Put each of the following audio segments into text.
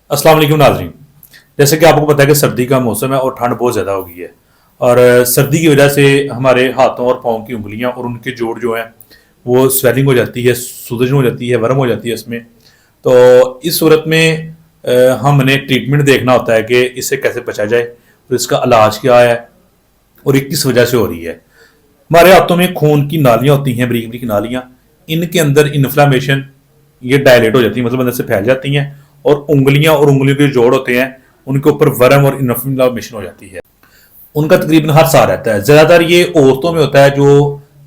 अस्सलाम वालेकुम नाज़रीन। जैसे कि आपको पता है कि सर्दी का मौसम है और ठंड बहुत ज़्यादा हो गई है। और सर्दी की वजह से हमारे हाथों और पाँव की उंगलियां और उनके जोड़ जो हैं वो स्वेलिंग हो जाती है, सूजन हो जाती है, वर्म हो जाती है इसमें। तो इस सूरत में हमने ट्रीटमेंट देखना होता है कि इससे कैसे बचा जाए और इसका इलाज क्या है और ये किस वजह से हो रही है। हमारे हाथों में खून की नालियां होती हैं, बरीक बरीक नालियां। इनके अंदर इन्फ्लामेशन ये डायलेट हो जाती है, मतलब अंदर से फैल जाती हैं। और उंगलियां और उंगलियों के जोड़ होते हैं, उनके ऊपर वर्म और इन्फ्लामेशन हो जाती है। उनका तकरीबन हर साल रहता है। ज़्यादातर ये औरतों में होता है जो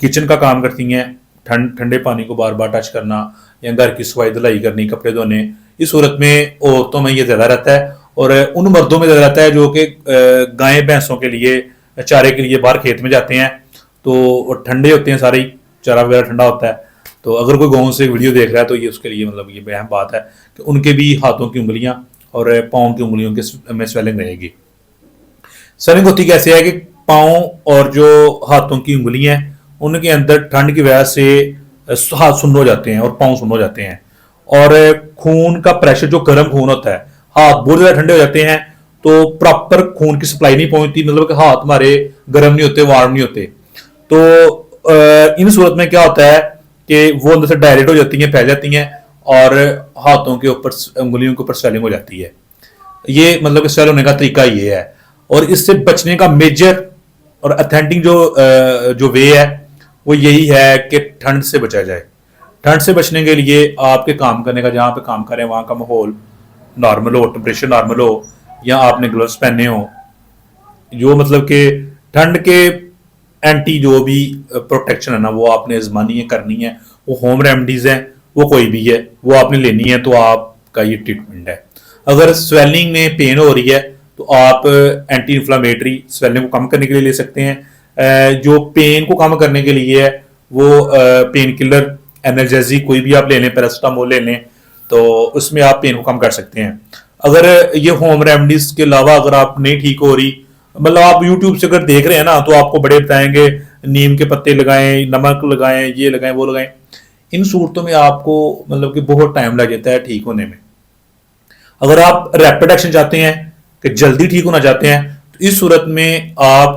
किचन का काम करती हैं, ठंडे पानी को बार बार टच करना या घर की सफाई धुलाई करनी, कपड़े धोने। इस सूरत में औरतों में ये ज़्यादा रहता है। और उन मर्दों में ज़्यादा रहता है जो कि गाय भैंसों के लिए चारे के लिए बाहर खेत में जाते हैं। तो ठंडे होते हैं, सारे ही चारा वगैरह ठंडा होता है। तो अगर कोई गाँव से वीडियो देख रहा है तो ये उसके लिए मतलब ये अहम बात है कि उनके भी हाथों की उंगलियां और पाँव की उंगलियों के में स्वेलिंग रहेगी। स्वेलिंग होती कैसे है कि पाँव और जो हाथों की उंगलियां हैं उनके अंदर ठंड की वजह से हाथ सुन्न हो जाते हैं और पाँव सुन्न हो जाते हैं। और खून का प्रेशर, जो गर्म खून होता है, हाथ बहुत ज्यादा ठंडे हो जाते हैं तो प्रॉपर खून की सप्लाई नहीं पहुंचती, मतलब कि हाथ हमारे गर्म नहीं होते, वार्म नहीं होते। तो इन सूरत में क्या होता है कि वो अंदर से डायरेक्ट हो जाती हैं, फैल जाती हैं और हाथों के ऊपर, उंगलियों के ऊपर स्वेलिंग हो जाती है। ये मतलब कि स्वेल होने का तरीका ये है। और इससे बचने का मेजर और अथेंटिक जो वे है वो यही है कि ठंड से बचा जाए। ठंड से बचने के लिए आपके काम करने का, जहाँ पे काम करें वहाँ का माहौल नॉर्मल हो, टेम्परेचर नॉर्मल हो, या आपने ग्लव्स पहने हो, जो मतलब कि ठंड के एंटी जो भी प्रोटेक्शन है ना वो आपने आजमानी है, करनी है। वो होम रेमडीज है, वो कोई भी है, वो आपने लेनी है। तो आपका ये ट्रीटमेंट है। अगर स्वेलिंग में पेन हो रही है तो आप एंटी इन्फ्लामेटरी स्वेलिंग को कम करने के लिए ले सकते हैं। जो पेन को कम करने के लिए है वो पेन किलर, एनर्जेसिक कोई भी आप ले लें, पैरासिटामोल ले लें, तो उसमें आप पेन को कम कर सकते हैं। अगर ये होम रेमडीज के अलावा अगर आप नहीं ठीक हो रही, मतलब आप यूट्यूब से अगर देख रहे हैं ना तो आपको बड़े बताएंगे नीम के पत्ते लगाएं, नमक लगाएं, ये लगाएं, वो लगाएं। इन सूरतों में आपको मतलब कि बहुत टाइम लग जाता है ठीक होने में। अगर आप रैपिड एक्शन चाहते हैं कि जल्दी ठीक होना चाहते हैं तो इस सूरत में आप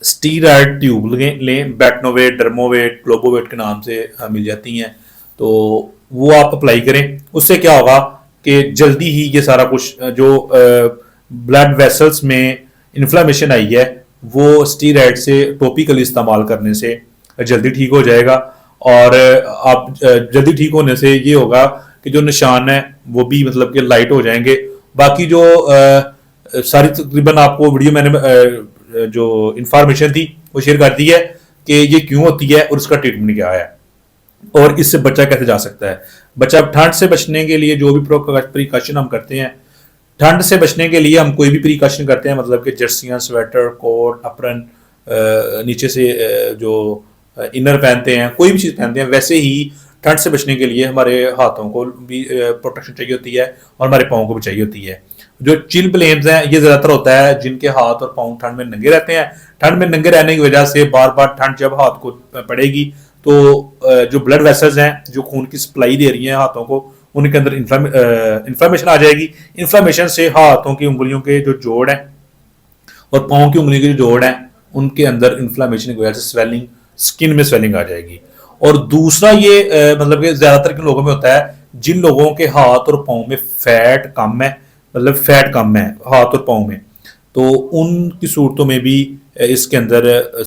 स्टीरॉयड ट्यूब लें, बेटनोवेट, डर्मोवेट, ग्लोबोवेट के नाम से मिल जाती हैं। तो वो आप अप्लाई करें। उससे क्या होगा कि जल्दी ही ये सारा कुछ जो ब्लड वेसल्स में इन्फ्लामेशन आई है वो स्टीरॉयड से टॉपिकली इस्तेमाल करने से जल्दी ठीक हो जाएगा। और आप जल्दी ठीक होने से ये होगा कि जो निशान है वो भी मतलब कि लाइट हो जाएंगे। बाकी जो सारी तकरीबन आपको वीडियो मैंने जो इंफॉर्मेशन थी वो शेयर कर दी है कि ये क्यों होती है और इसका ट्रीटमेंट क्या है और इससे बचा कैसे जा सकता है। बचा ठंड से बचने के लिए जो भी प्रिकॉशन हम करते हैं, ठंड से बचने के लिए हम कोई भी प्रिकॉशन करते हैं, मतलब कि जर्सियां, स्वेटर, कोट, अप्रन, नीचे से जो इनर पहनते हैं, कोई भी चीज़ पहनते हैं, वैसे ही ठंड से बचने के लिए हमारे हाथों को भी प्रोटेक्शन चाहिए होती है और हमारे पाँव को भी चाहिए होती है। जो चिल प्लेन्स हैं ये ज़्यादातर होता है जिनके हाथ और पाँव ठंड में नंगे रहते हैं। ठंड में नंगे रहने की वजह से बार बार ठंड जब हाथ को पड़ेगी तो जो ब्लड वेसल्स हैं जो खून की सप्लाई दे रही हैं हाथों को, उनके अंदर इन्फ्लामेशन आ जाएगी। इन्फ्लामेशन से हाथों की उंगलियों के जो जोड़ हैं और पाँव की उंगलियों के जो जोड़ हैं उनके अंदर इन्फ्लामेशन की वजह से स्वेलिंग, स्किन में स्वेलिंग आ जाएगी। और दूसरा ये मतलब कि ज्यादातर के लोगों में होता है जिन लोगों के हाथ और पाँव में फैट कम है, मतलब फैट कम है हाथ और पाँव में, तो उनकी सूरतों में भी इसके अंदर